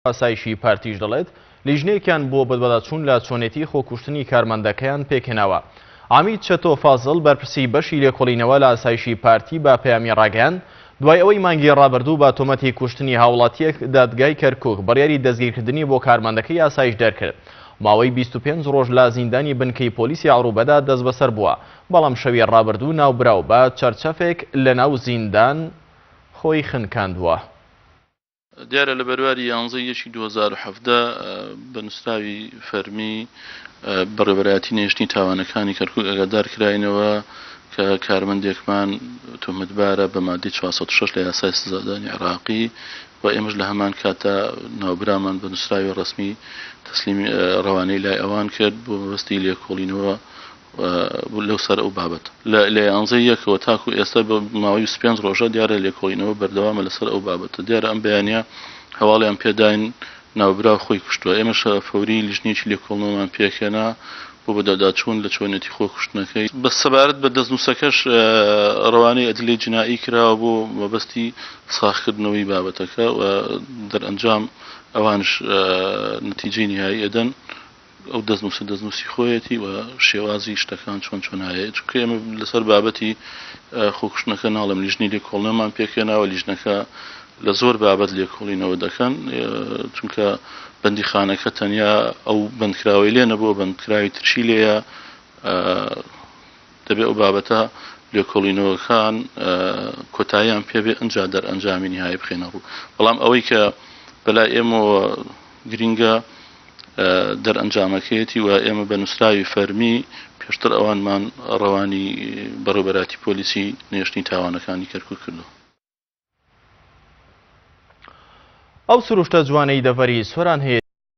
ئاسایشی پارتیش دەڵێت لیژنەیەکیان بۆ بەدواداچوون لە چۆنێتی خۆکوشتنی کارمەندەکەیان پێکهێناوە. عامید چەتۆ فازڵ بەرپرسی بەشی لێکۆڵینەوە لە ئاسایشی پارتی بە پەیامی ڕاگەیاند دوای ئەوەی مانگی ڕابردوو بە تۆمەتی کوشتنی هاوڵاتیەک دادگای کەرکووک بڕیاری دەستگیرکردنی بۆ کارمەندەکەی ئاسایش دەرکرد. ماوەی 25 ڕۆژ لە زیندانی بنکەی پۆلیسی عروبەدا دەست بەسەر بووە، بەڵام شەوی ڕابردوو ناوبراو بە چەرچەفێک لە ناو زیندان خۆی خنکاندووە. دیارە لە بەرواری 11/2017 بە نووسراوی فەرمی بەڕێوەبەرایەتی نێشتنی تاوانەکانی کەرکووک ئاگادار کراینەوە کە کارمەندێکمان تۆمەتبارە بە مادەی 406 لە یاسای سزادانی عێراقی و ئێمەش لە هەمان کاتە ناوبرامان بە نووسراوی ڕسمی تەسلیمی ڕەوانەی لای ئەوان کرد بۆ مەبەستی لێکۆڵینەوە لەو سەر ئەو بابەت لە 11/1 تاکو ئێستا بە ماوەی 25 ڕۆژە دیارە لێکۆڵینەوە بەردەوامە لەسەر ئەو بابەتە. دیارە ئەم بەیانیە هەواڵیان پێداین ناوبرا خۆی کوشتووە. ئێمەش فەوری لیژنێکی لێکۆڵینەوەمان پێکهێنا بۆ بەداداچوون لە چۆنێتی خۆکوشتنەکەی. بە سەبارەت بە دەستنووسەکەش ڕەوانەی ئەدلەی جنایی کراوە بۆ مەبەستی ساخکردنەوەی بابەتەکە و دەرئەنجام ئەوانش نەتیجەی نهایی ئەدەن. ئەو دەستنووسی خۆیەتی و شێوازی شتەکان چۆن هەیە، چونکە ئێمە لەسەر بابەتی خۆکوشتنەکە ناڵم لیژنی لێکۆڵینەوەمان پێکهێناوە. لیژنەکە لە زۆر بابەت لێکۆڵینەوە دەکەن، چونکە بەندیخانەکە تەنیا ئەو بەندکراوی لێ نەبووە، بەندکراوی ترشی لێیە. دەبێت ئەو بابەتە لێکۆڵینەوەکان کۆتاییان پێبێ ئەنجا دەرئەنجامی نهایی بخێنەڕوو. بەڵام ئەوەی کە بەلای ئێمەوە گرینگە دەرئەنجامەکەیەتی و ئێمە بە نووسراوی فەرمی پێشتر ئەوانمان ڕەوانی بەڕێوەبەراتی پۆلیسی نێشتنی تاوانەکانی کەرکووک کردو. ئەو سروشتە جوانەی دەڤەری سۆران هەیە